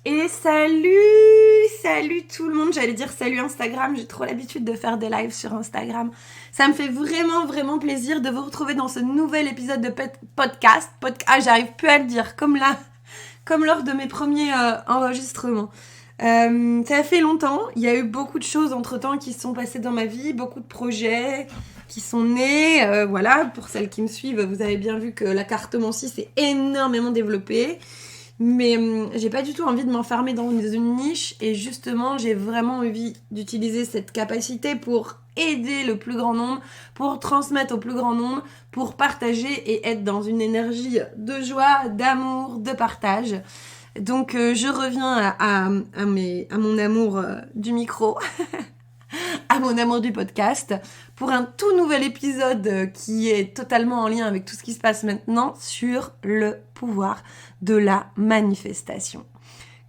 Et salut tout le monde, j'allais dire salut Instagram, j'ai trop l'habitude de faire des lives sur Instagram. Ça me fait vraiment plaisir de vous retrouver dans ce nouvel épisode de podcast. J'arrive plus à le dire, comme lors de mes premiers enregistrements. Ça fait longtemps, il y a eu beaucoup de choses entre-temps qui se sont passées dans ma vie, beaucoup de projets qui sont nés. Voilà, pour celles qui me suivent, vous avez bien vu que la cartomancie s'est énormément développée. Mais j'ai pas du tout envie de m'enfermer dans une niche et justement j'ai vraiment envie d'utiliser cette capacité pour aider le plus grand nombre, pour transmettre au plus grand nombre, pour partager et être dans une énergie de joie, d'amour, de partage. Donc je reviens à mon amour du micro, à mon amour du podcast, pour un tout nouvel épisode qui est totalement en lien avec tout ce qui se passe maintenant sur le pouvoir de la manifestation.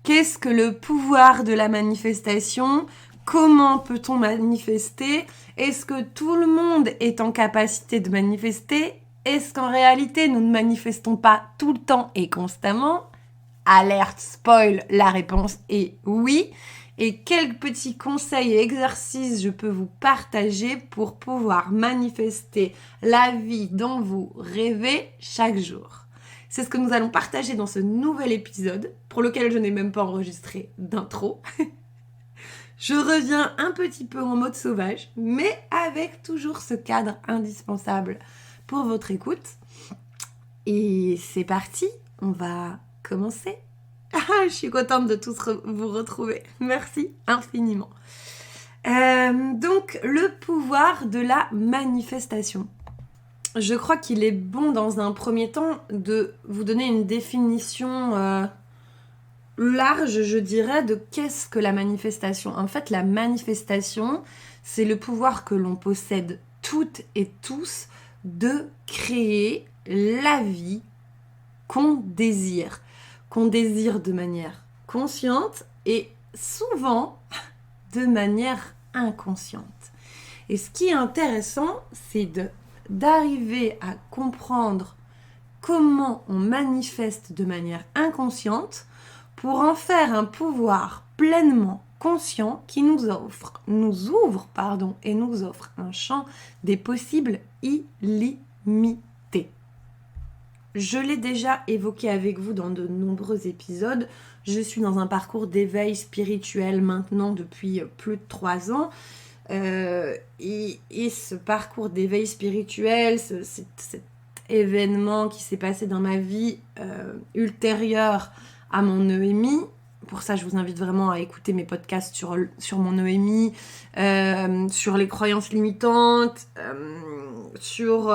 Qu'est-ce que le pouvoir de la manifestation ? Comment peut-on manifester ? Est-ce que tout le monde est en capacité de manifester ? Est-ce qu'en réalité, nous ne manifestons pas tout le temps et constamment ? Alerte, spoil, la réponse est oui. Et quels petits conseils et exercices je peux vous partager pour pouvoir manifester la vie dont vous rêvez chaque jour. C'est ce que nous allons partager dans ce nouvel épisode, pour lequel je n'ai même pas enregistré d'intro. Je reviens un petit peu en mode sauvage, mais avec toujours ce cadre indispensable pour votre écoute. Et c'est parti, on va commencer. Je suis contente de tous vous retrouver. Merci infiniment. Donc, le pouvoir de la manifestation. Je crois qu'il est bon dans un premier temps de vous donner une définition large, je dirais, de qu'est-ce que la manifestation. En fait, la manifestation, c'est le pouvoir que l'on possède toutes et tous de créer la vie qu'on désire de manière consciente et souvent de manière inconsciente. Et ce qui est intéressant, c'est d'arriver à comprendre comment on manifeste de manière inconsciente pour en faire un pouvoir pleinement conscient qui nous ouvre et nous offre un champ des possibles illimité. Je l'ai déjà évoqué avec vous dans de nombreux épisodes. Je suis dans un parcours d'éveil spirituel maintenant depuis plus de 3 ans. Et ce parcours d'éveil spirituel, cet événement qui s'est passé dans ma vie ultérieure à mon EMI, pour ça je vous invite vraiment à écouter mes podcasts sur mon EMI, sur les croyances limitantes, sur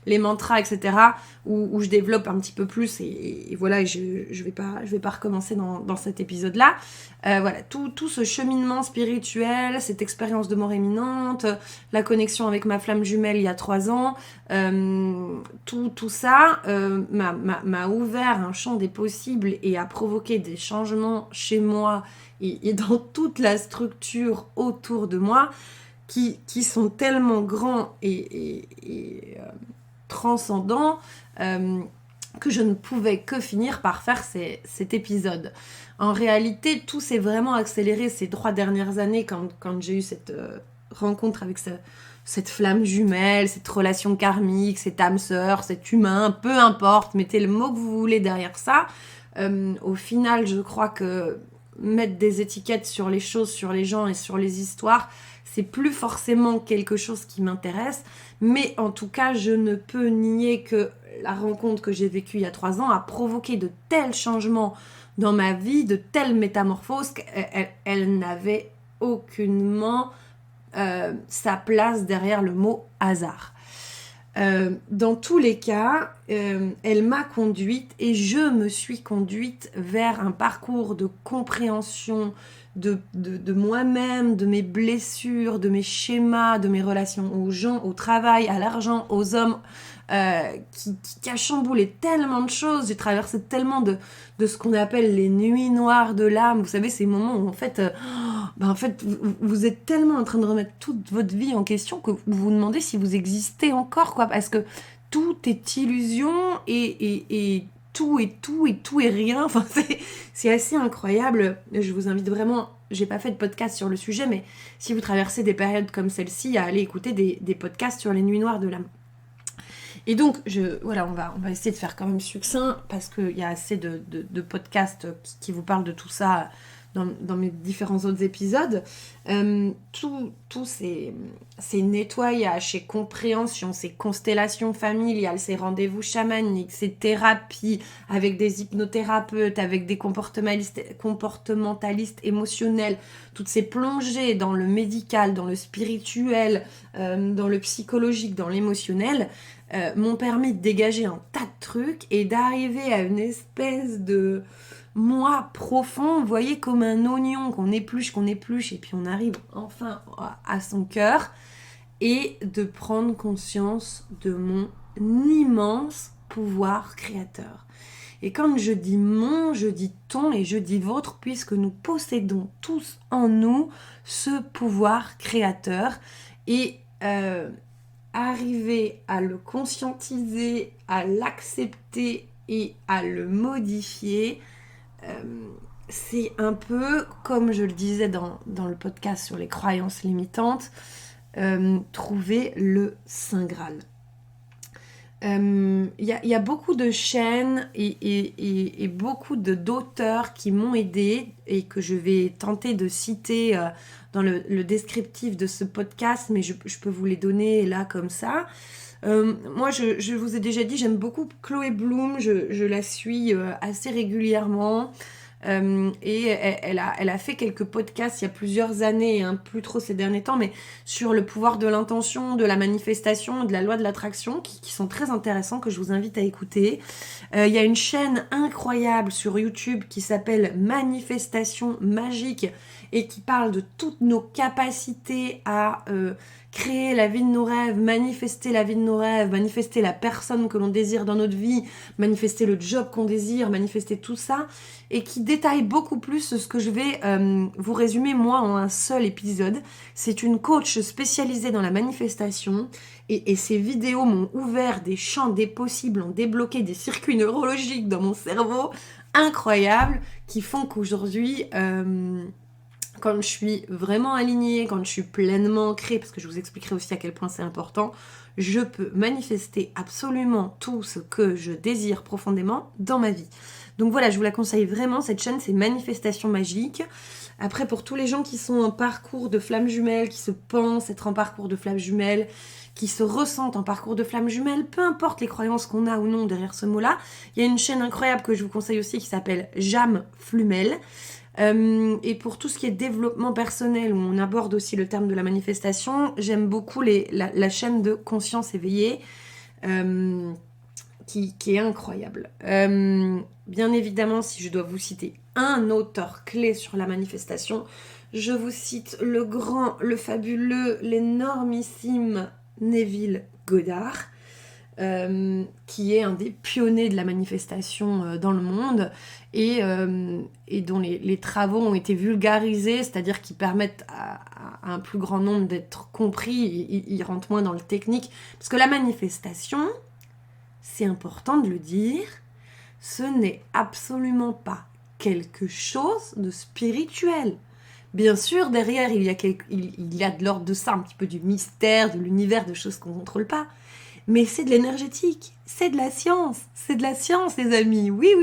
les mantras, etc., où je développe un petit peu plus et voilà, je vais pas recommencer dans cet épisode-là. Voilà, tout ce cheminement spirituel, cette expérience de mort imminente, la connexion avec ma flamme jumelle il y a 3 ans, tout ça m'a ouvert un champ des possibles et a provoqué des changements chez moi et dans toute la structure autour de moi qui sont tellement grands et transcendants que je ne pouvais que finir par faire cet épisode. En réalité, tout s'est vraiment accéléré ces 3 dernières années quand j'ai eu cette rencontre avec cette flamme jumelle, cette relation karmique, cette âme sœur, cet humain, peu importe, mettez le mot que vous voulez derrière ça. Au final, je crois que mettre des étiquettes sur les choses, sur les gens et sur les histoires, c'est plus forcément quelque chose qui m'intéresse, mais en tout cas, je ne peux nier que la rencontre que j'ai vécue il y a 3 ans a provoqué de tels changements dans ma vie, de telles métamorphoses qu'elle n'avait aucunement sa place derrière le mot hasard. Dans tous les cas, elle m'a conduite et je me suis conduite vers un parcours de compréhension de moi-même, de mes blessures, de mes schémas, de mes relations aux gens, au travail, à l'argent, aux hommes, qui a chamboulé tellement de choses. J'ai traversé tellement de ce qu'on appelle les nuits noires de l'âme. Vous savez, ces moments où en fait, vous êtes tellement en train de remettre toute votre vie en question que vous vous demandez si vous existez encore, quoi. Parce que tout est illusion et tout et tout et tout et rien. Enfin, c'est assez incroyable. Je vous invite vraiment, j'ai pas fait de podcast sur le sujet, mais si vous traversez des périodes comme celle-ci, à aller écouter des podcasts sur les nuits noires de l'âme. Et donc, voilà, on va essayer de faire quand même succinct parce qu'il y a assez de podcasts qui vous parlent de tout ça dans mes différents autres épisodes. Tout ces nettoyages, ces compréhensions, ces constellations familiales, ces rendez-vous chamaniques, ces thérapies avec des hypnothérapeutes, avec des comportementalistes émotionnels, toutes ces plongées dans le médical, dans le spirituel, dans le psychologique, dans l'émotionnel, m'ont permis de dégager un tas de trucs et d'arriver à une espèce de moi profond, vous voyez, comme un oignon qu'on épluche, et puis on arrive enfin à son cœur, et de prendre conscience de mon immense pouvoir créateur. Et quand je dis mon, je dis ton et je dis votre, puisque nous possédons tous en nous ce pouvoir créateur, et arriver à le conscientiser, à l'accepter et à le modifier, c'est un peu, comme je le disais dans le podcast sur les croyances limitantes, trouver le Saint Graal. Il y a beaucoup de chaînes et beaucoup d'auteurs qui m'ont aidée et que je vais tenter de citer dans le descriptif de ce podcast, mais je peux vous les donner là comme ça. Moi, je vous ai déjà dit, j'aime beaucoup Chloé Bloom, je la suis assez régulièrement. Et elle a fait quelques podcasts il y a plusieurs années, plus trop ces derniers temps, mais sur le pouvoir de l'intention, de la manifestation, de la loi de l'attraction, qui sont très intéressants, que je vous invite à écouter. Il y a une chaîne incroyable sur YouTube qui s'appelle Manifestation Magique et qui parle de toutes nos capacités à créer la vie de nos rêves, manifester la vie de nos rêves, manifester la personne que l'on désire dans notre vie, manifester le job qu'on désire, manifester tout ça, et qui détaille beaucoup plus ce que je vais vous résumer moi en un seul épisode. C'est une coach spécialisée dans la manifestation, et ces vidéos m'ont ouvert des champs des possibles, ont débloqué des circuits neurologiques dans mon cerveau incroyables, qui font qu'aujourd'hui... quand je suis vraiment alignée, quand je suis pleinement ancrée, parce que je vous expliquerai aussi à quel point c'est important, je peux manifester absolument tout ce que je désire profondément dans ma vie. Donc voilà, je vous la conseille vraiment, cette chaîne, c'est Manifestation Magique. Après, pour tous les gens qui sont en parcours de flamme jumelle, qui se pensent être en parcours de flamme jumelle, qui se ressentent en parcours de flamme jumelle, peu importe les croyances qu'on a ou non derrière ce mot-là, il y a une chaîne incroyable que je vous conseille aussi qui s'appelle Jam Flumel. Et pour tout ce qui est développement personnel, où on aborde aussi le terme de la manifestation, j'aime beaucoup la chaîne de Conscience éveillée, qui est incroyable. Bien évidemment, si je dois vous citer un auteur clé sur la manifestation, je vous cite le grand, le fabuleux, l'énormissime Neville Goddard, qui est un des pionniers de la manifestation dans le monde et dont les travaux ont été vulgarisés, c'est-à-dire qu'ils permettent à un plus grand nombre d'être compris, ils rentrent moins dans le technique, parce que la manifestation, c'est important de le dire, ce n'est absolument pas quelque chose de spirituel. Bien sûr, derrière, il y a de l'ordre de ça, un petit peu du mystère, de l'univers, de choses qu'on ne contrôle pas. Mais c'est de l'énergétique, c'est de la science, les amis. Oui,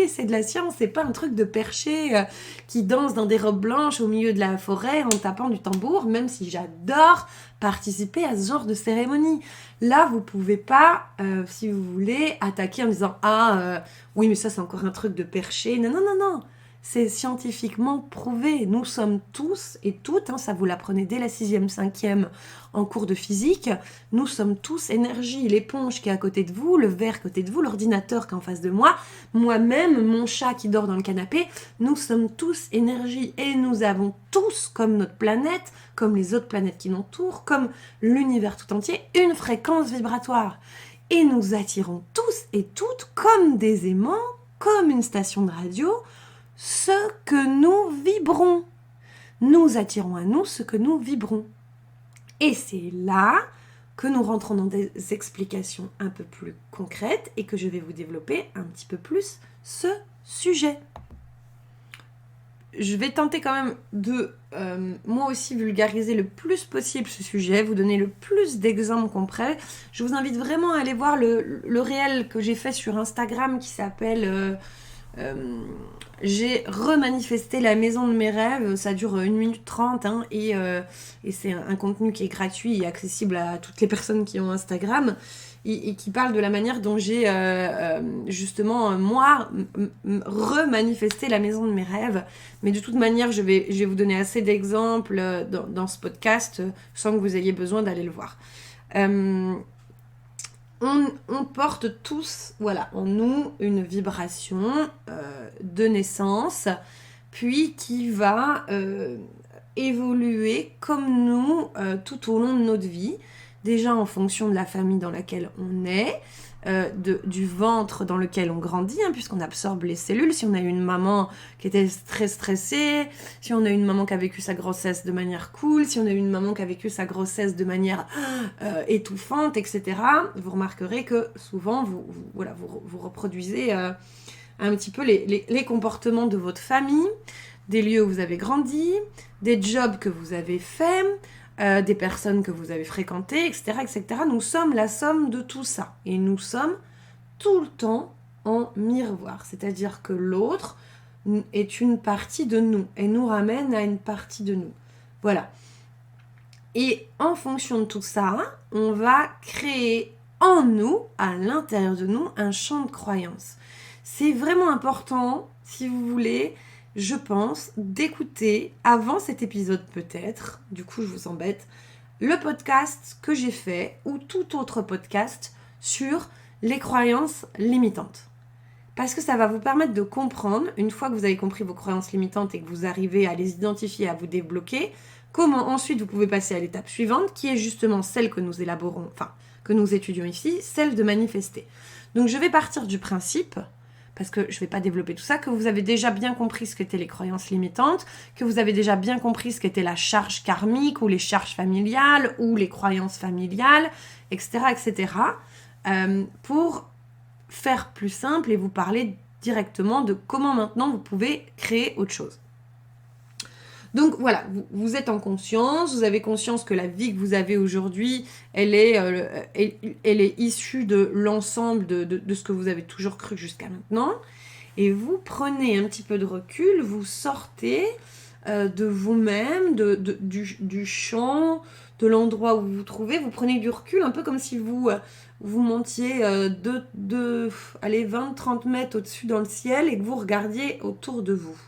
c'est de la science, c'est pas un truc de perché qui danse dans des robes blanches au milieu de la forêt en tapant du tambour, même si j'adore participer à ce genre de cérémonie. Là, vous pouvez pas, si vous voulez, attaquer en disant « oui, mais ça, c'est encore un truc de perché. » Non. C'est scientifiquement prouvé. Nous sommes tous et toutes, ça vous l'apprenez dès la 6e, 5e en cours de physique, nous sommes tous énergie. L'éponge qui est à côté de vous, le verre à côté de vous, l'ordinateur qui est en face de moi, moi-même, mon chat qui dort dans le canapé, nous sommes tous énergie. Et nous avons tous, comme notre planète, comme les autres planètes qui l'entourent, comme l'univers tout entier, une fréquence vibratoire. Et nous attirons tous et toutes, comme des aimants, comme une station de radio, ce que nous vibrons. Nous attirons à nous ce que nous vibrons. Et c'est là que nous rentrons dans des explications un peu plus concrètes et que je vais vous développer un petit peu plus ce sujet. Je vais tenter quand même de, moi aussi, vulgariser le plus possible ce sujet, vous donner le plus d'exemples concrets. Je vous invite vraiment à aller voir le réel que j'ai fait sur Instagram qui s'appelle j'ai remanifesté la maison de mes rêves. Ça dure 1 minute 30 hein, et c'est un contenu qui est gratuit et accessible à toutes les personnes qui ont Instagram. Et qui parle de la manière dont j'ai justement, moi, remanifesté la maison de mes rêves. Mais de toute manière, je vais vous donner assez d'exemples dans ce podcast sans que vous ayez besoin d'aller le voir. On porte tous, voilà, en nous une vibration de naissance, puis qui va évoluer comme nous tout au long de notre vie. Déjà en fonction de la famille dans laquelle on est, du ventre dans lequel on grandit, hein, puisqu'on absorbe les cellules. Si on a eu une maman qui était très stressée, si on a eu une maman qui a vécu sa grossesse de manière cool, si on a eu une maman qui a vécu sa grossesse de manière étouffante, etc., vous remarquerez que souvent, vous reproduisez un petit peu les comportements de votre famille, des lieux où vous avez grandi, des jobs que vous avez faits, des personnes que vous avez fréquentées, etc., etc. Nous sommes la somme de tout ça. Et nous sommes tout le temps en miroir. C'est-à-dire que l'autre est une partie de nous et nous ramène à une partie de nous. Voilà. Et en fonction de tout ça, on va créer en nous, à l'intérieur de nous, un champ de croyances. C'est vraiment important, si vous voulez, je pense, d'écouter, avant cet épisode peut-être, du coup je vous embête, le podcast que j'ai fait, ou tout autre podcast, sur les croyances limitantes. Parce que ça va vous permettre de comprendre, une fois que vous avez compris vos croyances limitantes et que vous arrivez à les identifier, à vous débloquer, comment ensuite vous pouvez passer à l'étape suivante, qui est justement celle que nous élaborons, enfin, que nous étudions ici, celle de manifester. Donc je vais partir du principe, parce que je ne vais pas développer tout ça, que vous avez déjà bien compris ce qu'étaient les croyances limitantes, que vous avez déjà bien compris ce qu'était la charge karmique, ou les charges familiales, ou les croyances familiales, etc., etc., pour faire plus simple et vous parler directement de comment maintenant vous pouvez créer autre chose. Donc voilà, vous êtes en conscience, vous avez conscience que la vie que vous avez aujourd'hui, elle est issue de l'ensemble de ce que vous avez toujours cru jusqu'à maintenant. Et vous prenez un petit peu de recul, vous sortez de vous-même, du champ, de l'endroit où vous vous trouvez. Vous prenez du recul, un peu comme si vous montiez 20-30 mètres au-dessus dans le ciel et que vous regardiez autour de vous.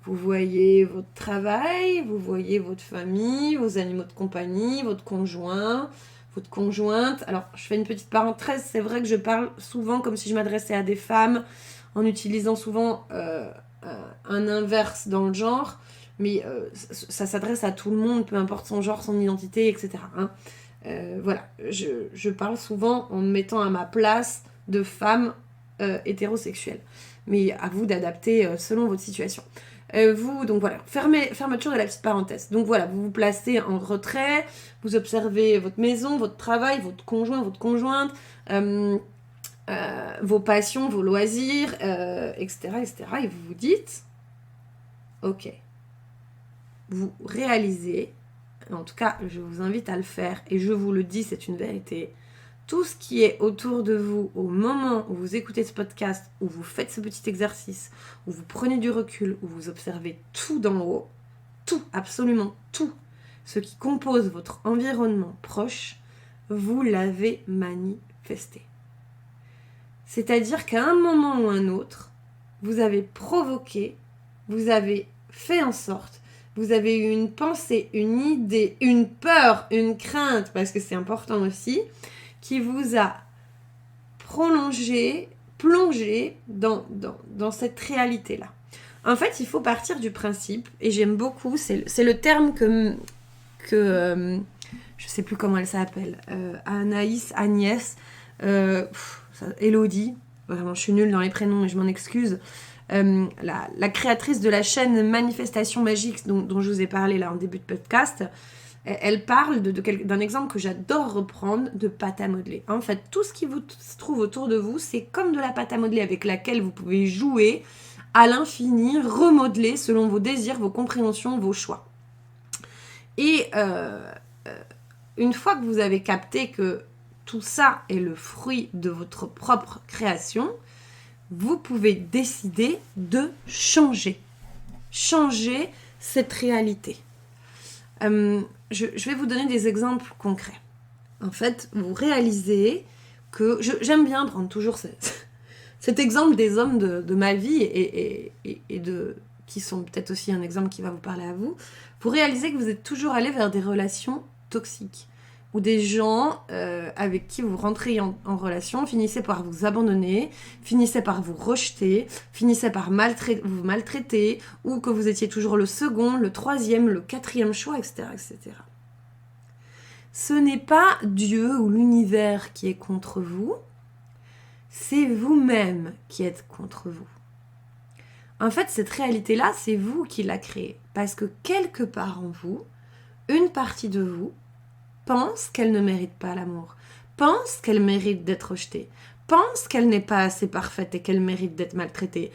Vous voyez votre travail, vous voyez votre famille, vos animaux de compagnie, votre conjoint, votre conjointe. Alors, je fais une petite parenthèse, c'est vrai que je parle souvent comme si je m'adressais à des femmes, en utilisant souvent un inverse dans le genre, mais ça s'adresse à tout le monde, peu importe son genre, son identité, etc. Hein. Voilà, je parle souvent en me mettant à ma place de femme hétérosexuelle, mais à vous d'adapter selon votre situation. Donc voilà, fermeture de la petite parenthèse. Donc voilà, vous vous placez en retrait, vous observez votre maison, votre travail, votre conjoint, votre conjointe, vos passions, vos loisirs, etc., etc. Et vous vous dites, ok, vous réalisez, en tout cas, je vous invite à le faire, et je vous le dis, c'est une vérité, tout ce qui est autour de vous au moment où vous écoutez ce podcast, où vous faites ce petit exercice, où vous prenez du recul, où vous observez tout d'en haut, tout, absolument tout, ce qui compose votre environnement proche, vous l'avez manifesté. C'est-à-dire qu'à un moment ou un autre, vous avez provoqué, vous avez fait en sorte, vous avez eu une pensée, une idée, une peur, une crainte, parce que c'est important aussi, qui vous a plongé dans cette réalité-là. En fait, il faut partir du principe, et j'aime beaucoup, c'est le terme que je sais plus comment elle s'appelle, Anaïs, Agnès, Elodie, vraiment je suis nulle dans les prénoms et je m'en excuse, la créatrice de la chaîne Manifestation Magique dont je vous ai parlé là en début de podcast, Elle parle d'un exemple que j'adore reprendre, de pâte à modeler. En fait, tout ce qui se trouve autour de vous, c'est comme de la pâte à modeler avec laquelle vous pouvez jouer à l'infini, remodeler selon vos désirs, vos compréhensions, vos choix. Et une fois que vous avez capté que tout ça est le fruit de votre propre création, vous pouvez décider de changer cette réalité. Je vais vous donner des exemples concrets. En fait, vous réalisez que... J'aime bien prendre toujours cet exemple des hommes de ma vie et qui sont peut-être aussi un exemple qui va vous parler à vous. Vous réalisez que vous êtes toujours allé vers des relations toxiques ou des gens avec qui vous rentrez en relation finissaient par vous abandonner, finissaient par vous rejeter, finissaient par vous maltraiter, ou que vous étiez toujours le second, le troisième, le quatrième choix, etc., etc. Ce n'est pas Dieu ou l'univers qui est contre vous, c'est vous-même qui êtes contre vous. En fait, cette réalité-là, c'est vous qui la créez, parce que quelque part en vous, une partie de vous pense qu'elle ne mérite pas l'amour, pense qu'elle mérite d'être rejetée, pense qu'elle n'est pas assez parfaite et qu'elle mérite d'être maltraitée,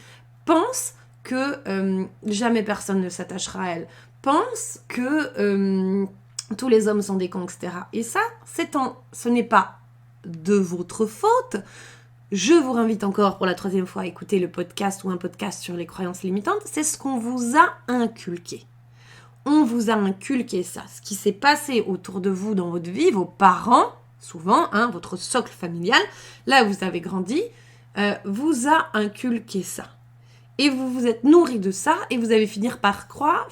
pense que jamais personne ne s'attachera à elle, pense que tous les hommes sont des cons, etc. Et ça, ce n'est pas de votre faute. Je vous réinvite encore pour la 3e fois à écouter le podcast ou un podcast sur les croyances limitantes. C'est ce qu'on vous a inculqué. On vous a inculqué ça. Ce qui s'est passé autour de vous dans votre vie, vos parents, souvent, votre socle familial, là où vous avez grandi, vous a inculqué ça. Et vous vous êtes nourri de ça et vous avez fini par croire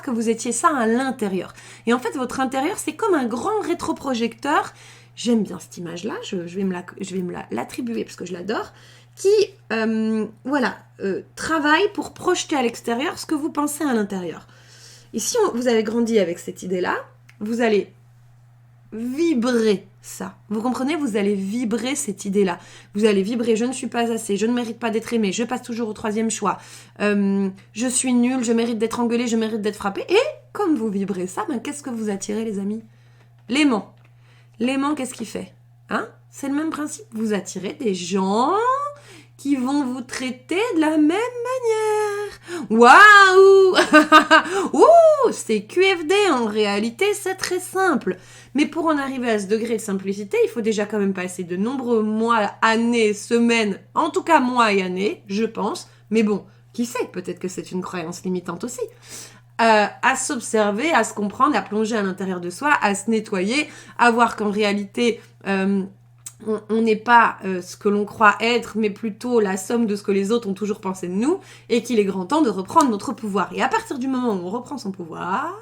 que vous étiez ça à l'intérieur. Et en fait, votre intérieur, c'est comme un grand rétroprojecteur. J'aime bien cette image-là, je vais me l'attribuer parce que je l'adore, qui travaille pour projeter à l'extérieur ce que vous pensez à l'intérieur. Et si vous avez grandi avec cette idée-là, vous allez vibrer ça. Vous comprenez ? Vous allez vibrer cette idée-là. Vous allez vibrer « je ne suis pas assez, je ne mérite pas d'être aimé, je passe toujours au 3e choix, je suis nulle, je mérite d'être engueulée, je mérite d'être frappée ». Et comme vous vibrez ça, qu'est-ce que vous attirez les amis ? L'aimant. L'aimant, qu'est-ce qu'il fait ? C'est le même principe. Vous attirez des gens qui vont vous traiter de la même manière. Waouh. Ouh, c'est QFD. En réalité, c'est très simple. Mais pour en arriver à ce degré de simplicité, il faut déjà quand même passer de nombreux mois, années, semaines, en tout cas mois et années, je pense. Mais bon, qui sait, peut-être que c'est une croyance limitante aussi. À s'observer, à se comprendre, à plonger à l'intérieur de soi, à se nettoyer, à voir qu'en réalité, on n'est pas ce que l'on croit être, mais plutôt la somme de ce que les autres ont toujours pensé de nous, et qu'il est grand temps de reprendre notre pouvoir. Et à partir du moment où on reprend son pouvoir,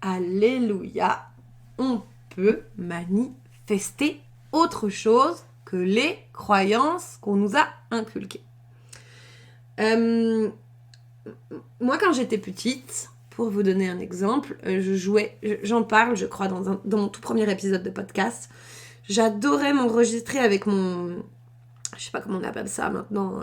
alléluia, on peut manifester autre chose que les croyances qu'on nous a inculquées. Moi, quand j'étais petite, pour vous donner un exemple, j'en parle, je crois, dans mon tout premier épisode de podcast. J'adorais m'enregistrer avec mon... Je sais pas comment on appelle ça maintenant.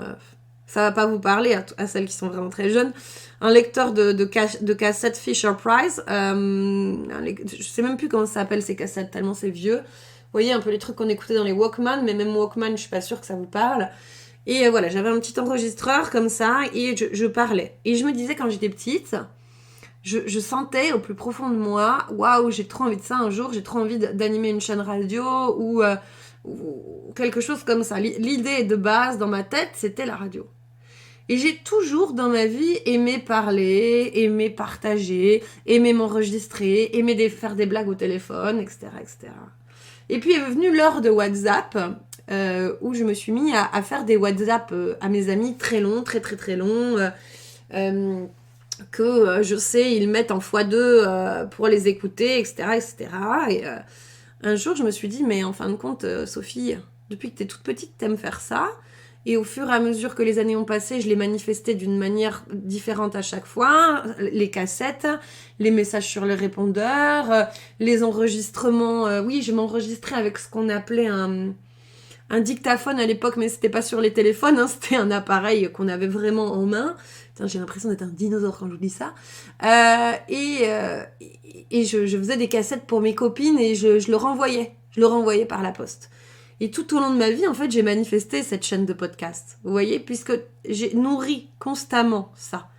Ça va pas vous parler à celles qui sont vraiment très jeunes. Un lecteur de cassettes Fisher-Price. Je sais même plus comment ça s'appelle ces cassettes, tellement c'est vieux. Vous voyez un peu les trucs qu'on écoutait dans les Walkman, mais même Walkman, je suis pas sûre que ça vous parle. Et voilà, j'avais un petit enregistreur comme ça et je parlais. Et je me disais quand j'étais petite, je sentais au plus profond de moi, waouh, j'ai trop envie de ça un jour, j'ai trop envie d'animer une chaîne radio ou quelque chose comme ça. L'idée de base dans ma tête, c'était la radio. Et j'ai toujours dans ma vie aimé parler, aimé partager, aimé m'enregistrer, aimé faire des blagues au téléphone, etc., etc. Et puis est venue l'heure de WhatsApp, où je me suis mis à faire des WhatsApp à mes amis très longs, très très très longs, que je sais, ils mettent en x2 pour les écouter, etc., etc. Et un jour, je me suis dit, mais en fin de compte, Sophie, depuis que t'es toute petite, t'aimes faire ça. Et au fur et à mesure que les années ont passé, je l'ai manifesté d'une manière différente à chaque fois. Les cassettes, les messages sur le répondeur, les enregistrements. Oui, je m'enregistrais avec ce qu'on appelait un un dictaphone à l'époque, mais c'était pas sur les téléphones, hein, c'était un appareil qu'on avait vraiment en main. Putain, j'ai l'impression d'être un dinosaure quand je vous dis ça. Et je faisais des cassettes pour mes copines et je le renvoyais. Je le renvoyais par la poste. Et tout au long de ma vie, en fait, j'ai manifesté cette chaîne de podcast. Vous voyez, puisque j'ai nourri constamment ça.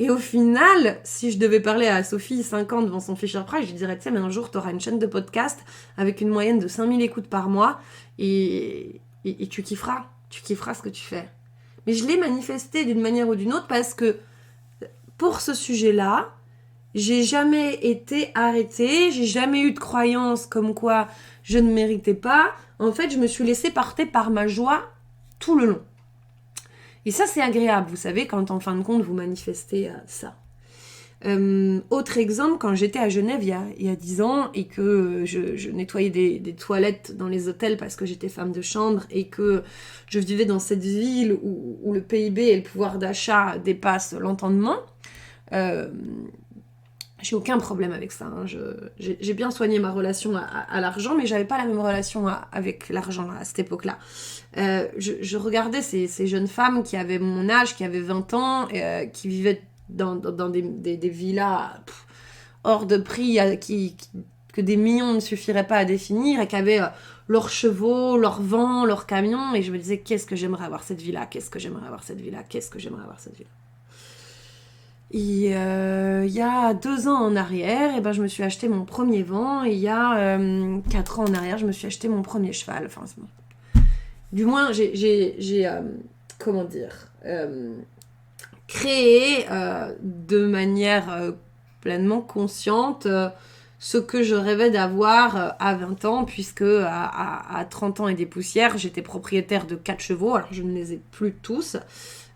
Et au final, si je devais parler à Sophie, 5 ans, devant son Fisher-Price, je lui dirais, tu sais, mais un jour, tu auras une chaîne de podcast avec une moyenne de 5000 écoutes par mois et tu kifferas. Tu kifferas ce que tu fais. Mais je l'ai manifesté d'une manière ou d'une autre parce que pour ce sujet-là, j'ai jamais été arrêtée, j'ai jamais eu de croyance comme quoi je ne méritais pas. En fait, je me suis laissée porter par ma joie tout le long. Et ça, c'est agréable, vous savez, quand en fin de compte, vous manifestez ça. Autre exemple, quand j'étais à Genève il y a 10 ans et que je nettoyais des toilettes dans les hôtels parce que j'étais femme de chambre et que je vivais dans cette ville où le PIB et le pouvoir d'achat dépassent l'entendement, j'ai aucun problème avec ça. Hein. J'ai bien soigné ma relation à l'argent, mais j'avais pas la même relation avec l'argent à cette époque-là. Je regardais ces jeunes femmes qui avaient mon âge, qui avaient 20 ans, qui vivaient dans des villas hors de prix que des millions ne suffiraient pas à définir et qui avaient leurs chevaux, leurs vents, leurs camions. Et je me disais, qu'est-ce que j'aimerais avoir cette vie-là, qu'est-ce que j'aimerais avoir cette vie-là, qu'est-ce que j'aimerais avoir cette vie-là. Et il y a 2 ans en arrière, et ben, je me suis acheté mon premier vent. Et il y a 4 ans en arrière, je me suis acheté mon premier cheval. Enfin, du moins, j'ai comment dire, créé de manière pleinement consciente ce que je rêvais d'avoir à 20 ans, puisque à 30 ans et des poussières, j'étais propriétaire de 4 chevaux, alors je ne les ai plus tous.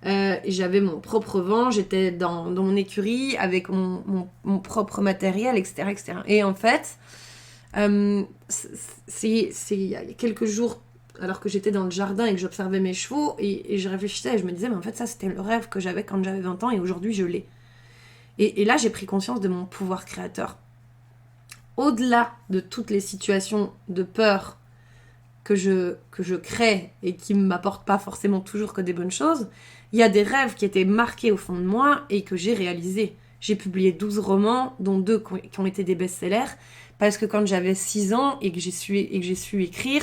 J'avais mon propre vent, j'étais dans mon écurie avec mon propre matériel, etc., etc. Et en fait, c'est il y a quelques jours, alors que j'étais dans le jardin et que j'observais mes chevaux, et je réfléchissais et je me disais, mais en fait, ça, c'était le rêve que j'avais quand j'avais 20 ans, et aujourd'hui, je l'ai. Et là, j'ai pris conscience de mon pouvoir créateur. Au-delà de toutes les situations de peur que je crée et qui ne m'apportent pas forcément toujours que des bonnes choses, il y a des rêves qui étaient marqués au fond de moi et que j'ai réalisés. J'ai publié 12 romans, dont 2 qui ont été des best-sellers, parce que quand j'avais 6 ans et que j'ai su écrire,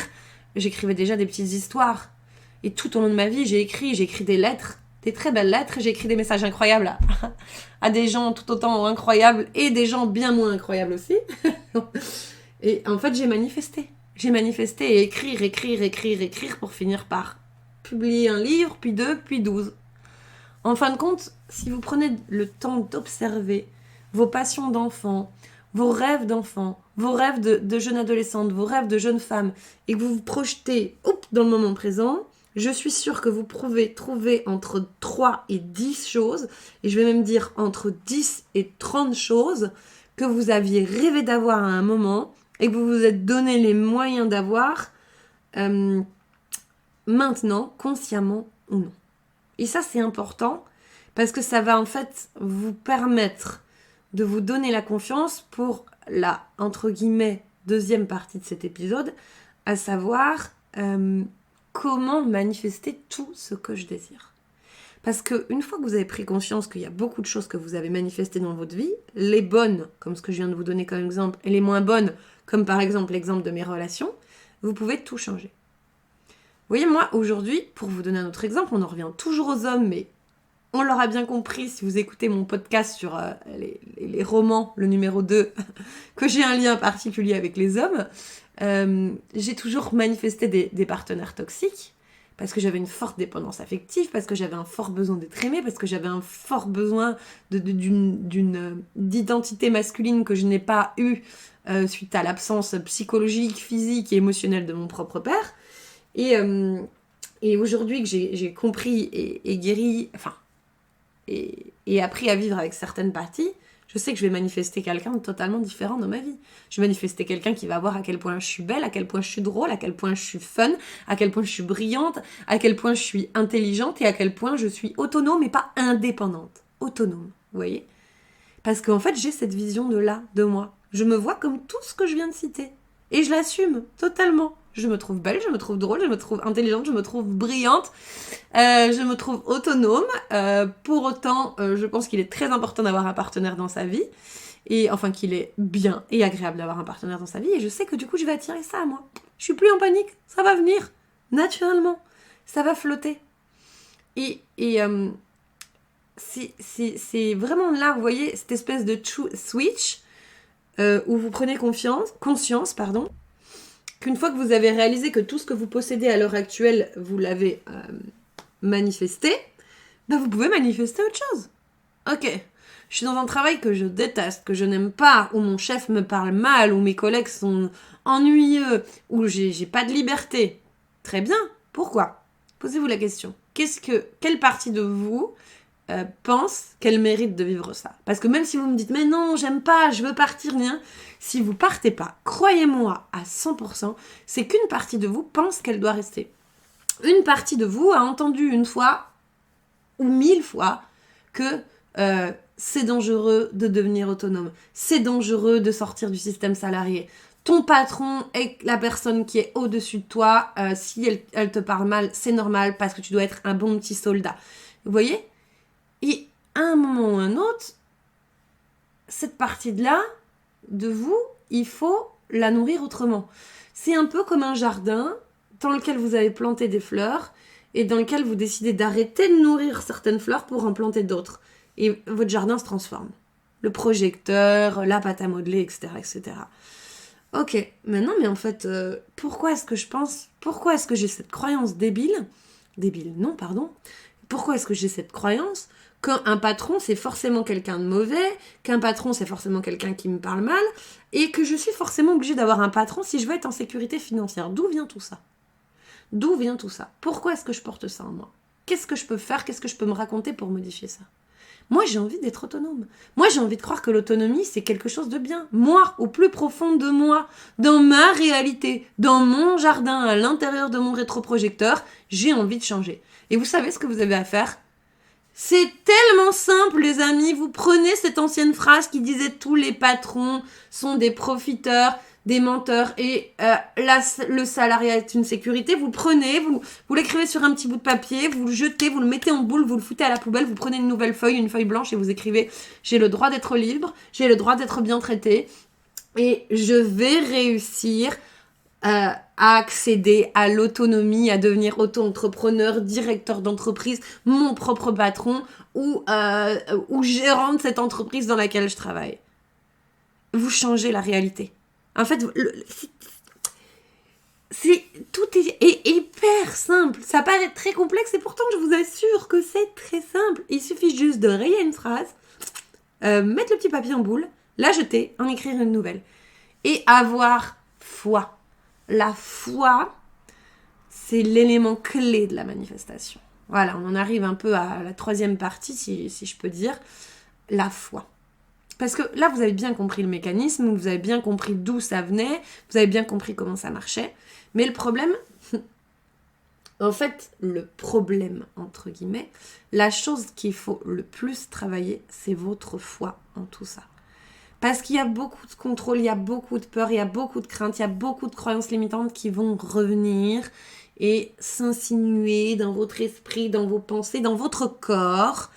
j'écrivais déjà des petites histoires. Et tout au long de ma vie, j'ai écrit des lettres, des très belles lettres, et j'ai écrit des messages incroyables à des gens tout autant incroyables et des gens bien moins incroyables aussi. Et en fait, j'ai manifesté et écrire pour finir par publier un livre, puis 2, puis 12. En fin de compte, si vous prenez le temps d'observer vos passions d'enfant, vos rêves d'enfant, vos rêves de jeune adolescente, vos rêves de jeune femme, et que vous vous projetez dans le moment présent, je suis sûre que vous pouvez trouver entre 3 et 10 choses, et je vais même dire entre 10 et 30 choses que vous aviez rêvé d'avoir à un moment, et que vous vous êtes donné les moyens d'avoir maintenant, consciemment ou non. Et ça, c'est important parce que ça va en fait vous permettre de vous donner la confiance pour la, entre guillemets, deuxième partie de cet épisode, à savoir comment manifester tout ce que je désire. Parce qu'une fois que vous avez pris conscience qu'il y a beaucoup de choses que vous avez manifestées dans votre vie, les bonnes, comme ce que je viens de vous donner comme exemple, et les moins bonnes, comme par exemple l'exemple de mes relations, vous pouvez tout changer. Vous voyez, moi, aujourd'hui, pour vous donner un autre exemple, on en revient toujours aux hommes, mais on l'aura bien compris si vous écoutez mon podcast sur les romans, le numéro 2, que j'ai un lien particulier avec les hommes. J'ai toujours manifesté des partenaires toxiques, parce que j'avais une forte dépendance affective, parce que j'avais un fort besoin d'être aimée, parce que j'avais un fort besoin d'une d'identité masculine que je n'ai pas eue suite à l'absence psychologique, physique et émotionnelle de mon propre père. Et aujourd'hui que j'ai compris et guéri, enfin, et appris à vivre avec certaines parties, je sais que je vais manifester quelqu'un de totalement différent dans ma vie. Je vais manifester quelqu'un qui va voir à quel point je suis belle, à quel point je suis drôle, à quel point je suis fun, à quel point je suis brillante, à quel point je suis intelligente et à quel point je suis autonome et pas indépendante. Autonome, vous voyez ? Parce qu'en fait, j'ai cette vision de moi. Je me vois comme tout ce que je viens de citer. Et je l'assume totalement. Je me trouve belle, je me trouve drôle, je me trouve intelligente, je me trouve brillante, je me trouve autonome. Pour autant, je pense qu'il est très important d'avoir un partenaire dans sa vie. Et enfin, qu'il est bien et agréable d'avoir un partenaire dans sa vie. Et je sais que du coup, je vais attirer ça à moi. Je suis plus en panique, ça va venir, naturellement. Ça va flotter. Et c'est vraiment là, vous voyez, cette espèce de switch où vous prenez conscience, qu'une fois que vous avez réalisé que tout ce que vous possédez à l'heure actuelle, vous l'avez manifesté, bah vous pouvez manifester autre chose. Ok, je suis dans un travail que je déteste, que je n'aime pas, où mon chef me parle mal, où mes collègues sont ennuyeux, où j'ai pas de liberté. Très bien, pourquoi ? Posez-vous la question. Quelle partie de vous pense qu'elle mérite de vivre ça ? Parce que même si vous me dites « Mais non, j'aime pas, je veux partir », si vous partez pas, croyez-moi à 100%, c'est qu'une partie de vous pense qu'elle doit rester. Une partie de vous a entendu une fois ou 1000 fois que c'est dangereux de devenir autonome, c'est dangereux de sortir du système salarié. Ton patron est la personne qui est au-dessus de toi. Si elle te parle mal, c'est normal parce que tu dois être un bon petit soldat. Vous voyez ? Et à un moment ou un autre, cette partie-là, de vous, il faut la nourrir autrement. C'est un peu comme un jardin dans lequel vous avez planté des fleurs et dans lequel vous décidez d'arrêter de nourrir certaines fleurs pour en planter d'autres. Et votre jardin se transforme. Le projecteur, la pâte à modeler, etc. etc. Ok, mais non, mais en fait, pourquoi est-ce que j'ai cette croyance débile, non, pardon, pourquoi est-ce que j'ai cette croyance qu'un patron, c'est forcément quelqu'un de mauvais, qu'un patron, c'est forcément quelqu'un qui me parle mal, et que je suis forcément obligée d'avoir un patron si je veux être en sécurité financière. D'où vient tout ça ? Pourquoi est-ce que je porte ça en moi ? Qu'est-ce que je peux faire ? Qu'est-ce que je peux me raconter pour modifier ça ? Moi, j'ai envie d'être autonome. Moi, j'ai envie de croire que l'autonomie, c'est quelque chose de bien. Moi, au plus profond de moi, dans ma réalité, dans mon jardin, à l'intérieur de mon rétroprojecteur, j'ai envie de changer. Et vous savez ce que vous avez à faire ? C'est tellement simple, les amis. Vous prenez cette ancienne phrase qui disait « tous les patrons sont des profiteurs », des menteurs et le salariat est une sécurité, vous le prenez, vous l'écrivez sur un petit bout de papier, vous le jetez, vous le mettez en boule, vous le foutez à la poubelle, vous prenez une nouvelle feuille, une feuille blanche et vous écrivez « j'ai le droit d'être libre, j'ai le droit d'être bien traité et je vais réussir à accéder à l'autonomie, à devenir auto-entrepreneur, directeur d'entreprise, mon propre patron ou gérant de cette entreprise dans laquelle je travaille. » Vous changez la réalité. En fait, tout est hyper simple. Ça paraît très complexe et pourtant je vous assure que c'est très simple. Il suffit juste de rayer une phrase, mettre le petit papier en boule, la jeter, en écrire une nouvelle. Et avoir foi. La foi, c'est l'élément clé de la manifestation. Voilà, on en arrive un peu à la troisième partie, si je peux dire, la foi. Parce que là, vous avez bien compris le mécanisme, vous avez bien compris d'où ça venait, vous avez bien compris comment ça marchait. Mais le problème, entre guillemets, la chose qu'il faut le plus travailler, c'est votre foi en tout ça. Parce qu'il y a beaucoup de contrôle, il y a beaucoup de peur, il y a beaucoup de crainte, il y a beaucoup de croyances limitantes qui vont revenir et s'insinuer dans votre esprit, dans vos pensées, dans votre corps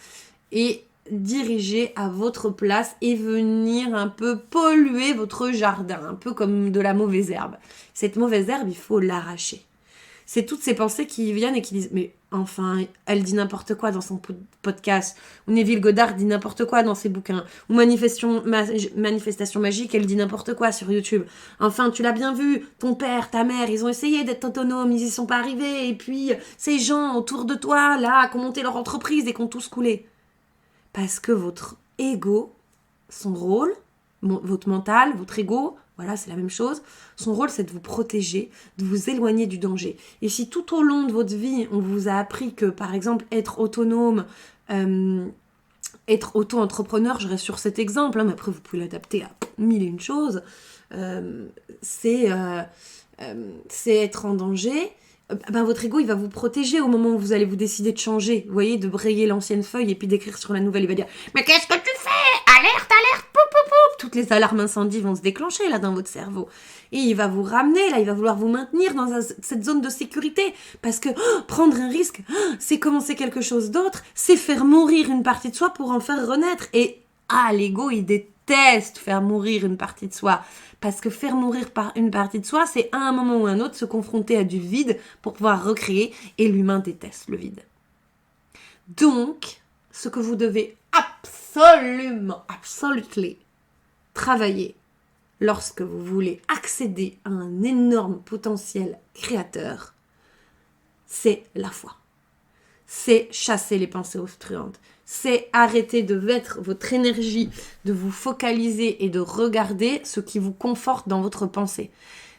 et diriger à votre place et venir un peu polluer votre jardin, un peu comme de la mauvaise herbe. Cette mauvaise herbe, il faut l'arracher. C'est toutes ces pensées qui viennent et qui disent « Mais enfin, elle dit n'importe quoi dans son podcast. » Ou Neville Goddard dit n'importe quoi dans ses bouquins. Ou Manifestation magique, elle dit n'importe quoi sur YouTube. Enfin, tu l'as bien vu, ton père, ta mère, ils ont essayé d'être autonomes, ils y sont pas arrivés. Et puis, ces gens autour de toi, là, qui ont monté leur entreprise et qui ont tous coulé. Parce que votre ego, son rôle, votre mental, votre ego, voilà, c'est la même chose. Son rôle, c'est de vous protéger, de vous éloigner du danger. Et si tout au long de votre vie, on vous a appris que, par exemple, être autonome, être auto-entrepreneur, je reste sur cet exemple, mais après vous pouvez l'adapter à 1001 choses, c'est être en danger, votre ego, il va vous protéger au moment où vous allez vous décider de changer. Vous voyez, de brayer l'ancienne feuille et puis d'écrire sur la nouvelle. Il va dire « Mais qu'est-ce que tu fais ? Alerte, alerte, poup, poup, poup !» toutes les alarmes incendie vont se déclencher là dans votre cerveau. Et il va vous ramener, là, il va vouloir vous maintenir dans cette zone de sécurité. Parce que prendre un risque, c'est commencer quelque chose d'autre, c'est faire mourir une partie de soi pour en faire renaître. Et l'ego, il déteste faire mourir une partie de soi. Parce que faire mourir une partie de soi, c'est à un moment ou à un autre se confronter à du vide pour pouvoir recréer. Et l'humain déteste le vide. Donc, ce que vous devez absolument travailler lorsque vous voulez accéder à un énorme potentiel créateur, c'est la foi. C'est chasser les pensées obstruantes. C'est arrêter de mettre votre énergie, de vous focaliser et de regarder ce qui vous conforte dans votre pensée.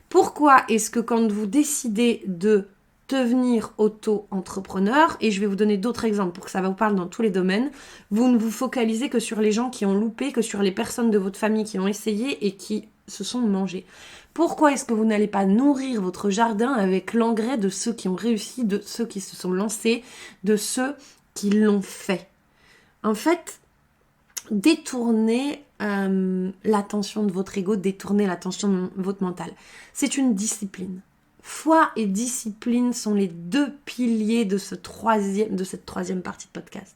Pourquoi est-ce que quand vous décidez de devenir auto-entrepreneur, et je vais vous donner d'autres exemples pour que ça vous parle dans tous les domaines, vous ne vous focalisez que sur les gens qui ont loupé, que sur les personnes de votre famille qui ont essayé et qui se sont mangés. Pourquoi est-ce que vous n'allez pas nourrir votre jardin avec l'engrais de ceux qui ont réussi, de ceux qui se sont lancés, de ceux qui l'ont fait? En fait, détournez l'attention de votre ego, détournez l'attention de votre mental. C'est une discipline. Foi et discipline sont les deux piliers de cette troisième partie de podcast.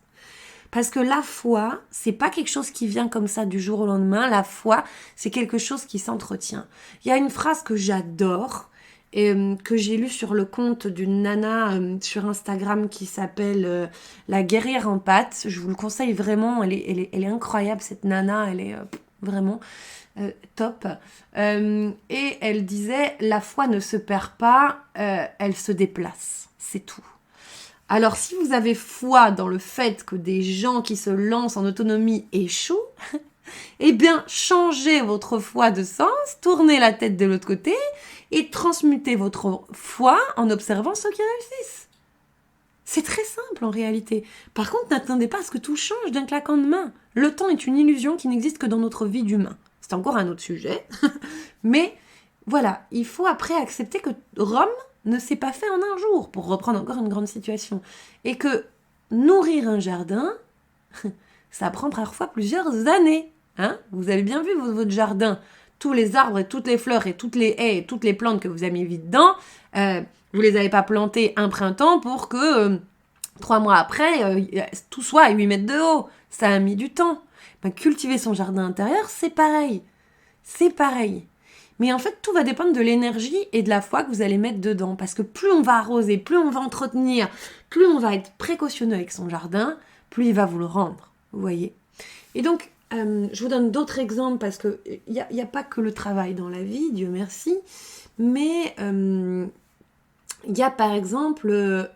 Parce que la foi, c'est pas quelque chose qui vient comme ça du jour au lendemain. La foi, c'est quelque chose qui s'entretient. Il y a une phrase que j'adore, que j'ai lue sur le compte d'une nana sur Instagram qui s'appelle La guerrière en pâte. Je vous le conseille vraiment, elle est incroyable cette nana, elle est vraiment top. Et elle disait, la foi ne se perd pas, elle se déplace, c'est tout. Alors, si vous avez foi dans le fait que des gens qui se lancent en autonomie échouent, eh bien, changez votre foi de sens, tournez la tête de l'autre côté et transmutez votre foi en observant ceux qui réussissent. C'est très simple en réalité. Par contre, n'attendez pas à ce que tout change d'un claquant de main. Le temps est une illusion qui n'existe que dans notre vie d'humain. C'est encore un autre sujet. Mais voilà, il faut après accepter que Rome ne s'est pas fait en un jour, pour reprendre encore une grande situation. Et que nourrir un jardin, ça prend parfois plusieurs années. Hein? Vous avez bien vu votre jardin, tous les arbres et toutes les fleurs et toutes les haies et toutes les plantes que vous avez mis dedans, vous les avez pas plantées un printemps pour que 3 mois après, tout soit à 8 mètres de haut. Ça a mis du temps. Ben, cultiver son jardin intérieur, c'est pareil. C'est pareil. Mais en fait, tout va dépendre de l'énergie et de la foi que vous allez mettre dedans. Parce que plus on va arroser, plus on va entretenir, plus on va être précautionneux avec son jardin, plus il va vous le rendre. Vous voyez ? Et donc, je vous donne d'autres exemples parce qu'il n'y a pas que le travail dans la vie, Dieu merci. Mais il y a par exemple,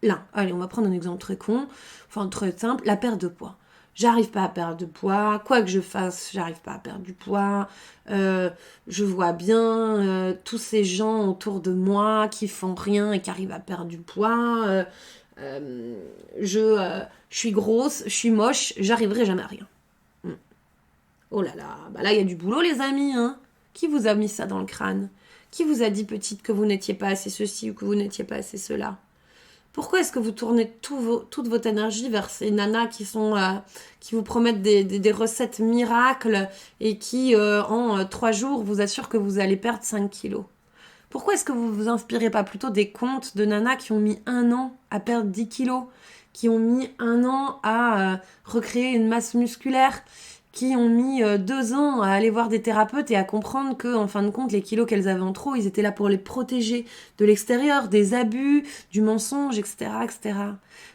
là, allez, on va prendre un exemple très con, enfin très simple, la perte de poids. J'arrive pas à perdre de poids, quoi que je fasse, j'arrive pas à perdre du poids. Je vois bien tous ces gens autour de moi qui font rien et qui arrivent à perdre du poids. Je suis grosse, je suis moche, j'arriverai jamais à rien. Oh là là, bah là il y a du boulot les amis, hein. Qui vous a mis ça dans le crâne ? Qui vous a dit petite que vous n'étiez pas assez ceci ou que vous n'étiez pas assez cela ? Pourquoi est-ce que vous tournez toute votre énergie vers ces nanas qui vous promettent des recettes miracles et qui, en 3 jours, vous assurent que vous allez perdre 5 kilos ? Pourquoi est-ce que vous vous inspirez pas plutôt des comptes de nanas qui ont mis 1 an à perdre 10 kilos, qui ont mis 1 an à recréer une masse musculaire, qui ont mis 2 ans à aller voir des thérapeutes et à comprendre que, en fin de compte, les kilos qu'elles avaient en trop, ils étaient là pour les protéger de l'extérieur, des abus, du mensonge, etc., etc.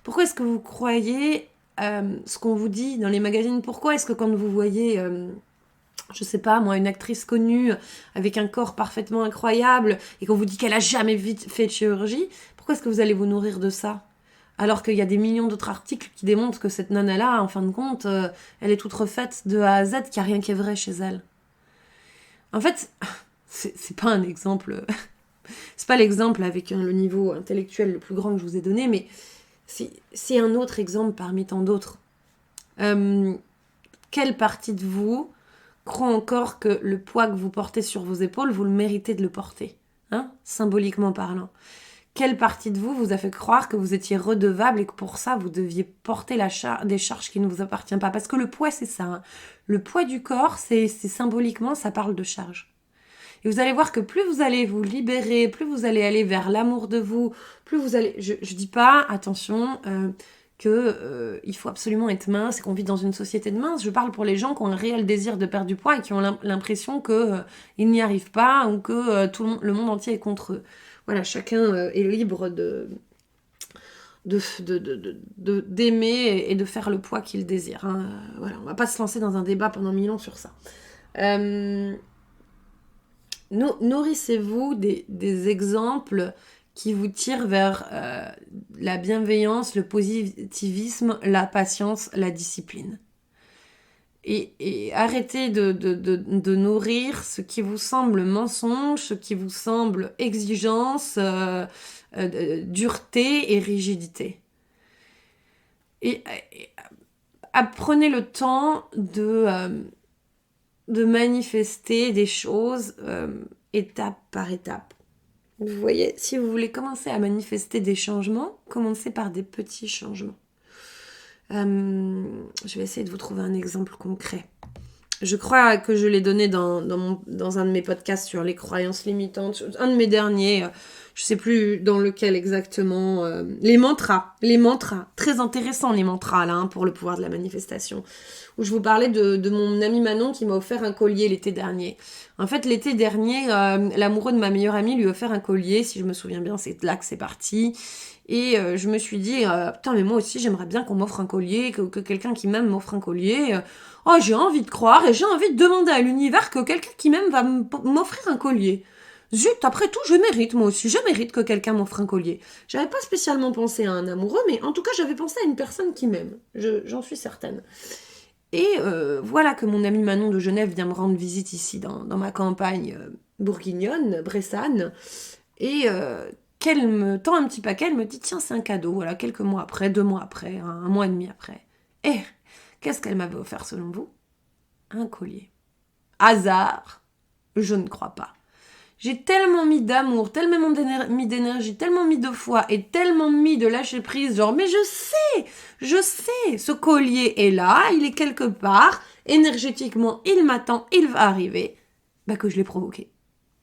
Pourquoi est-ce que vous croyez ce qu'on vous dit dans les magazines ? Pourquoi est-ce que quand vous voyez, je sais pas moi, une actrice connue avec un corps parfaitement incroyable et qu'on vous dit qu'elle a jamais fait de chirurgie, pourquoi est-ce que vous allez vous nourrir de ça ? Alors qu'il y a des millions d'autres articles qui démontrent que cette nana-là, en fin de compte, elle est toute refaite de A à Z, qu'il n'y a rien qui est vrai chez elle. En fait, c'est pas un exemple... c'est pas l'exemple avec le niveau intellectuel le plus grand que je vous ai donné, mais c'est un autre exemple parmi tant d'autres. Quelle partie de vous croit encore que le poids que vous portez sur vos épaules, vous le méritez de le porter, hein, symboliquement parlant ? quelle partie de vous vous a fait croire que vous étiez redevable et que pour ça, vous deviez porter des charges qui ne vous appartiennent pas. Parce que le poids, c'est ça. Hein. Le poids du corps, c'est symboliquement, ça parle de charge. Et vous allez voir que plus vous allez vous libérer, plus vous allez aller vers l'amour de vous, plus vous allez... Je dis pas, attention, il faut absolument être mince et qu'on vit dans une société de mince. Je parle pour les gens qui ont un réel désir de perdre du poids et qui ont l'impression qu'ils n'y arrivent pas ou que le monde entier est contre eux. Voilà, chacun est libre d'aimer et de faire le poids qu'il désire. Hein. Voilà, on va pas se lancer dans un débat pendant 1000 ans sur ça. Nourrissez-vous des exemples qui vous tirent vers la bienveillance, le positivisme, la patience, la discipline. Et arrêtez de nourrir ce qui vous semble mensonge, ce qui vous semble exigence, dureté et rigidité. Et apprenez le temps de manifester des choses étape par étape. Vous voyez, si vous voulez commencer à manifester des changements, commencez par des petits changements. Je vais essayer de vous trouver un exemple concret. Je crois que je l'ai donné dans un de mes podcasts sur les croyances limitantes, un de mes derniers, je sais plus dans lequel exactement, les mantras, très intéressant les mantras là, pour le pouvoir de la manifestation, où je vous parlais de mon ami Manon qui m'a offert un collier l'été dernier. En fait, l'été dernier, l'amoureux de ma meilleure amie lui a offert un collier, si je me souviens bien, c'est là que c'est parti. Et je me suis dit, putain, mais moi aussi, j'aimerais bien qu'on m'offre un collier, que quelqu'un qui m'aime m'offre un collier. Oh, j'ai envie de croire et j'ai envie de demander à l'univers que quelqu'un qui m'aime va m'offrir un collier. Zut, après tout, je mérite, moi aussi, je mérite que quelqu'un m'offre un collier. J'avais pas spécialement pensé à un amoureux, mais en tout cas, j'avais pensé à une personne qui m'aime. J'en suis certaine. Et voilà que mon amie Manon de Genève vient me rendre visite ici, dans ma campagne bourguignonne, bressane. Et... qu'elle me tend un petit paquet, elle me dit tiens c'est un cadeau, voilà, quelques mois après, 2 mois après, un mois et demi après. Et qu'est-ce qu'elle m'avait offert selon vous ? Un collier. Hasard ? Je ne crois pas. J'ai tellement mis d'amour, tellement mis d'énergie, tellement mis de foi et tellement mis de lâcher prise, genre mais je sais, ce collier est là, il est quelque part, énergétiquement il m'attend, il va arriver, que je l'ai provoqué.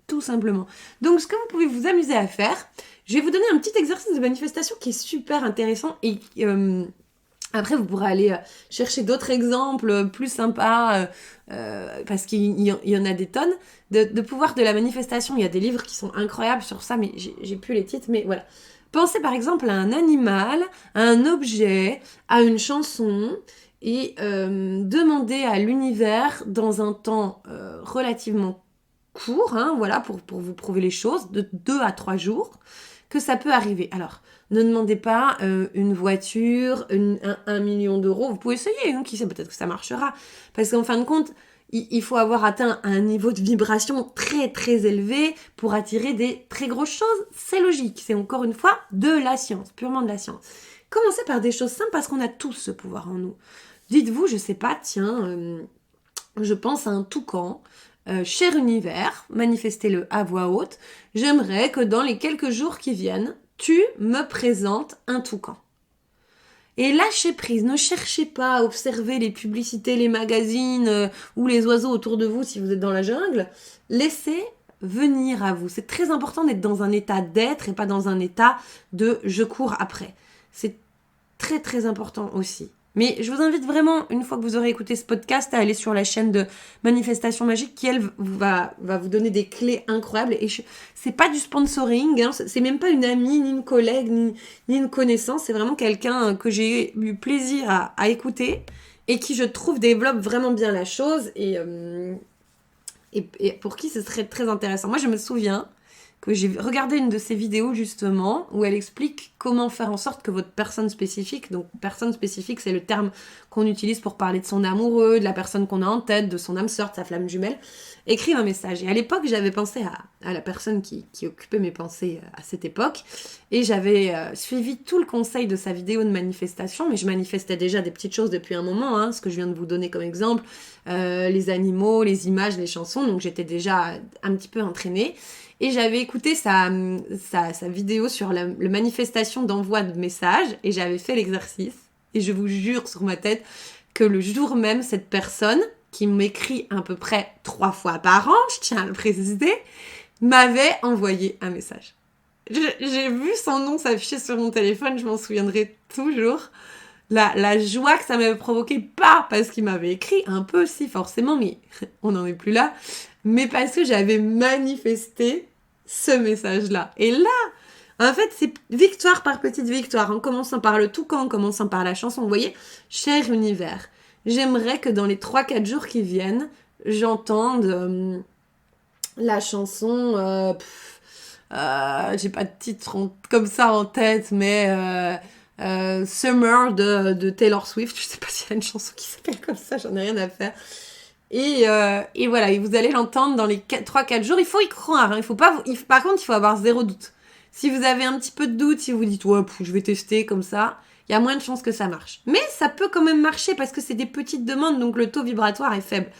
Tout simplement. Donc, ce que vous pouvez vous amuser à faire, je vais vous donner un petit exercice de manifestation qui est super intéressant et après, vous pourrez aller chercher d'autres exemples plus sympas parce qu'il y en a des tonnes de pouvoir de la manifestation. Il y a des livres qui sont incroyables sur ça, mais j'ai plus les titres, mais voilà. Pensez par exemple à un animal, à un objet, à une chanson et demandez à l'univers dans un temps relativement court, voilà, pour vous prouver les choses, de 2 à 3 jours, que ça peut arriver. Alors, ne demandez pas une voiture, 1 million d'euros, vous pouvez essayer, qui sait, peut-être que ça marchera, parce qu'en fin de compte, il faut avoir atteint un niveau de vibration très très élevé pour attirer des très grosses choses, c'est logique, c'est encore une fois de la science, purement de la science. Commencez par des choses simples parce qu'on a tous ce pouvoir en nous. Dites-vous, je sais pas, tiens, je pense à un toucan, cher univers, manifestez-le à voix haute, j'aimerais que dans les quelques jours qui viennent, tu me présentes un toucan. Et lâchez prise, ne cherchez pas à observer les publicités, les magazines ou les oiseaux autour de vous si vous êtes dans la jungle. Laissez venir à vous. C'est très important d'être dans un état d'être et pas dans un état de je cours après. C'est très très important aussi. Mais je vous invite vraiment, une fois que vous aurez écouté ce podcast, à aller sur la chaîne de Manifestation Magique qui, elle, va vous donner des clés incroyables. Et c'est pas du sponsoring, c'est même pas une amie, ni une collègue, ni une connaissance. C'est vraiment quelqu'un que j'ai eu plaisir à écouter et qui, je trouve, développe vraiment bien la chose et pour qui ce serait très intéressant. Moi, je me souviens que j'ai regardé une de ses vidéos justement où elle explique comment faire en sorte que votre personne spécifique, donc personne spécifique c'est le terme qu'on utilise pour parler de son amoureux, de la personne qu'on a en tête, de son âme sœur, de sa flamme jumelle, écrive un message. Et à l'époque j'avais pensé à la personne qui occupait mes pensées à cette époque et j'avais suivi tout le conseil de sa vidéo de manifestation, mais je manifestais déjà des petites choses depuis un moment, ce que je viens de vous donner comme exemple, les animaux, les images, les chansons, donc j'étais déjà un petit peu entraînée. Et j'avais écouté sa vidéo sur la manifestation d'envoi de messages et j'avais fait l'exercice. Et je vous jure sur ma tête que le jour même, cette personne, qui m'écrit à peu près 3 fois par an, je tiens à le préciser, m'avait envoyé un message. J'ai vu son nom s'afficher sur mon téléphone, je m'en souviendrai toujours. La joie que ça m'avait provoqué, pas parce qu'il m'avait écrit, un peu si forcément, mais on n'en est plus là, mais parce que j'avais manifesté ce message-là. Et là, en fait, c'est victoire par petite victoire, en commençant par le toucan, en commençant par la chanson. Vous voyez, cher univers, j'aimerais que dans les 3-4 jours qui viennent, j'entende la chanson... j'ai pas de titre comme ça en tête, mais Summer de Taylor Swift. Je sais pas s'il y a une chanson qui s'appelle comme ça, j'en ai rien à faire. Et voilà, et vous allez l'entendre dans les 3-4 jours. Il faut y croire, hein. Il faut pas, par contre, il faut avoir 0 doute. Si vous avez un petit peu de doute, si vous dites ouais, je vais tester comme ça, il y a moins de chances que ça marche. Mais ça peut quand même marcher parce que c'est des petites demandes, donc le taux vibratoire est faible.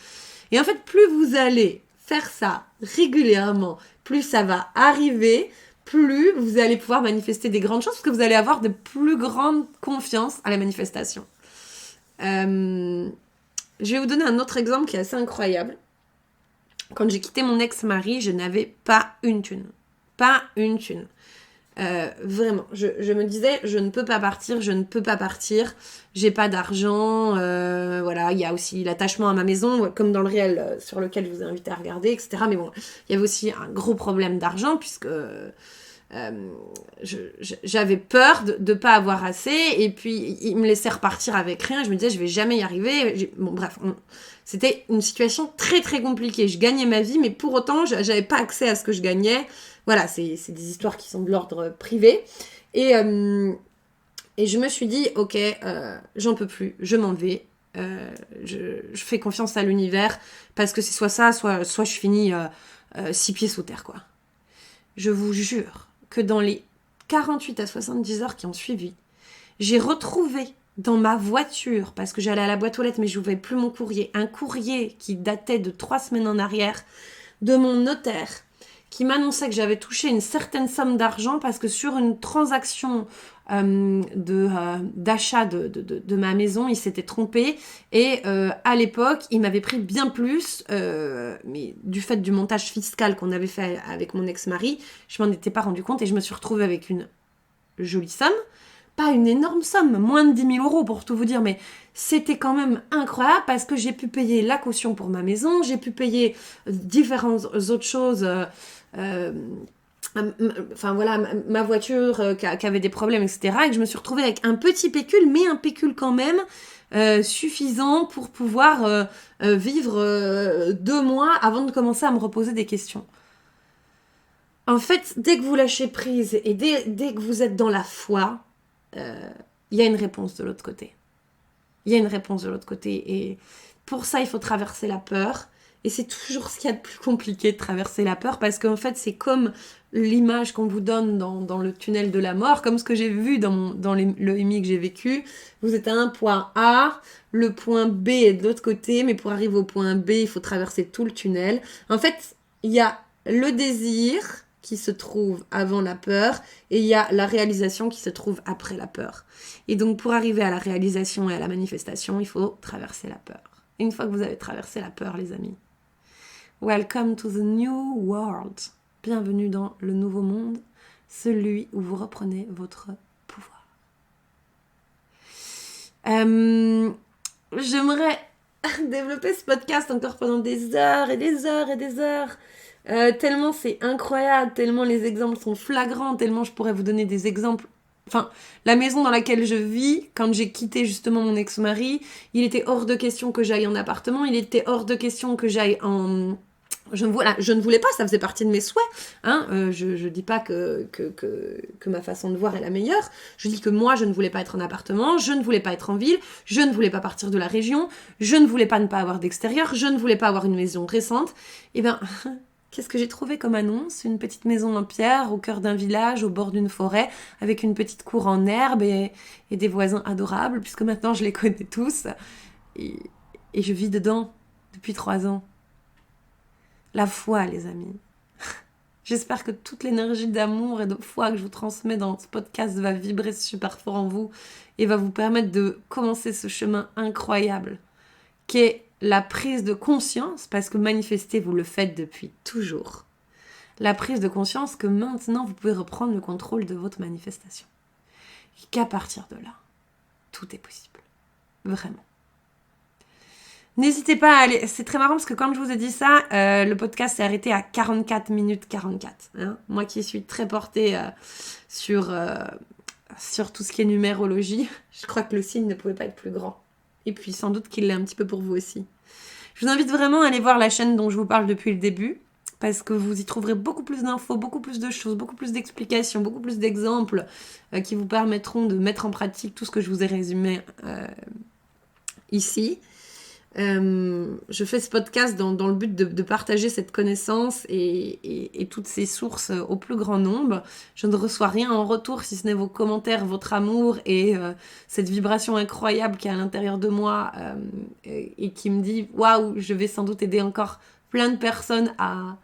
Et en fait, plus vous allez faire ça régulièrement, plus ça va arriver, plus vous allez pouvoir manifester des grandes choses, parce que vous allez avoir de plus grandes confiance à la manifestation. Je vais vous donner un autre exemple qui est assez incroyable. Quand j'ai quitté mon ex-mari, je n'avais pas une thune. Pas une thune. Vraiment, je me disais, je ne peux pas partir, j'ai pas d'argent, voilà, il y a aussi l'attachement à ma maison, comme dans le réel sur lequel je vous ai invité à regarder, etc. Mais bon, il y avait aussi un gros problème d'argent, puisque j'avais peur de pas avoir assez, et puis il me laissait repartir avec rien, je me disais, je vais jamais y arriver. Bon, bref, c'était une situation très très compliquée, je gagnais ma vie, mais pour autant, j'avais pas accès à ce que je gagnais. Voilà, c'est des histoires qui sont de l'ordre privé. Et je me suis dit, ok, j'en peux plus, je m'en vais. Je fais confiance à l'univers parce que c'est soit ça, soit je finis 6 pieds sous terre, quoi. Je vous jure que dans les 48 à 70 heures qui ont suivi, j'ai retrouvé dans ma voiture, parce que j'allais à la boîte aux lettres mais je n'ouvrais plus mon courrier, un courrier qui datait de 3 semaines en arrière de mon notaire, qui m'annonçait que j'avais touché une certaine somme d'argent parce que sur une transaction d'achat de ma maison, il s'était trompé et à l'époque, il m'avait pris bien plus, mais du fait du montage fiscal qu'on avait fait avec mon ex-mari, je m'en étais pas rendu compte et je me suis retrouvée avec une jolie somme. Pas une énorme somme, moins de 10 000 euros pour tout vous dire, mais c'était quand même incroyable parce que j'ai pu payer la caution pour ma maison, j'ai pu payer différentes autres choses, enfin voilà, ma voiture qui avait des problèmes, etc. Et que je me suis retrouvée avec un petit pécule, mais un pécule quand même suffisant pour pouvoir vivre 2 mois avant de commencer à me reposer des questions. En fait, dès que vous lâchez prise et dès que vous êtes dans la foi, y a une réponse de l'autre côté. Il y a une réponse de l'autre côté. Et pour ça, il faut traverser la peur. Et c'est toujours ce qu'il y a de plus compliqué de traverser la peur, parce qu'en fait, c'est comme l'image qu'on vous donne dans le tunnel de la mort, comme ce que j'ai vu dans le EMI que j'ai vécu. Vous êtes à un point A, le point B est de l'autre côté, mais pour arriver au point B, il faut traverser tout le tunnel. En fait, il y a le désir qui se trouve avant la peur, et il y a la réalisation qui se trouve après la peur. Et donc, pour arriver à la réalisation et à la manifestation, il faut traverser la peur. Et une fois que vous avez traversé la peur, les amis, welcome to the new world. Bienvenue dans le nouveau monde, celui où vous reprenez votre pouvoir. J'aimerais développer ce podcast encore pendant des heures et des heures et des heures. Tellement c'est incroyable, tellement les exemples sont flagrants, tellement je pourrais vous donner des exemples. Enfin, la maison dans laquelle je vis, quand j'ai quitté justement mon ex-mari, il était hors de question que j'aille en appartement, il était hors de question que j'aille en... Je ne voulais pas, ça faisait partie de mes souhaits. Hein. Je dis pas que ma façon de voir est la meilleure. Je dis que moi, je ne voulais pas être en appartement, je ne voulais pas être en ville, je ne voulais pas partir de la région, je ne voulais pas ne pas avoir d'extérieur, je ne voulais pas avoir une maison récente. Et ben, qu'est-ce que j'ai trouvé comme annonce ? Une petite maison en pierre au cœur d'un village, au bord d'une forêt, avec une petite cour en herbe et des voisins adorables, puisque maintenant je les connais tous. Et je vis dedans depuis 3 ans. La foi, les amis. J'espère que toute l'énergie d'amour et de foi que je vous transmets dans ce podcast va vibrer super fort en vous et va vous permettre de commencer ce chemin incroyable qui est la prise de conscience, parce que manifester, vous le faites depuis toujours. La prise de conscience que maintenant, vous pouvez reprendre le contrôle de votre manifestation. Et qu'à partir de là, tout est possible. Vraiment. N'hésitez pas à aller... C'est très marrant parce que quand je vous ai dit ça, le podcast s'est arrêté à 44 minutes 44. Hein. Moi qui suis très portée sur tout ce qui est numérologie, je crois que le signe ne pouvait pas être plus grand. Et puis sans doute qu'il l'est un petit peu pour vous aussi. Je vous invite vraiment à aller voir la chaîne dont je vous parle depuis le début, parce que vous y trouverez beaucoup plus d'infos, beaucoup plus de choses, beaucoup plus d'explications, beaucoup plus d'exemples qui vous permettront de mettre en pratique tout ce que je vous ai résumé ici. Je fais ce podcast dans le but de partager cette connaissance et toutes ces sources au plus grand nombre. Je ne reçois rien en retour si ce n'est vos commentaires, votre amour et cette vibration incroyable qui est à l'intérieur de moi et qui me dit waouh, je vais sans doute aider encore plein de personnes à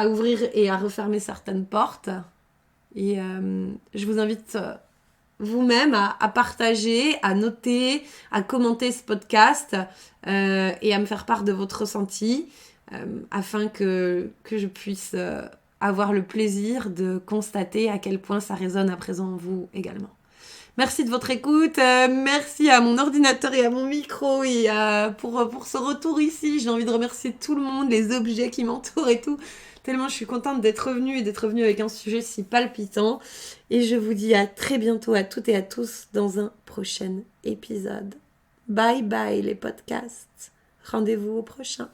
ouvrir et à refermer certaines portes. Et je vous invite vous-même à partager, à noter, à commenter ce podcast et à me faire part de votre ressenti afin que je puisse avoir le plaisir de constater à quel point ça résonne à présent en vous également. Merci de votre écoute, merci à mon ordinateur et à mon micro et pour ce retour ici. J'ai envie de remercier tout le monde, les objets qui m'entourent et tout. Tellement je suis contente d'être revenue avec un sujet si palpitant. Et je vous dis à très bientôt à toutes et à tous dans un prochain épisode. Bye bye les podcasts. Rendez-vous au prochain.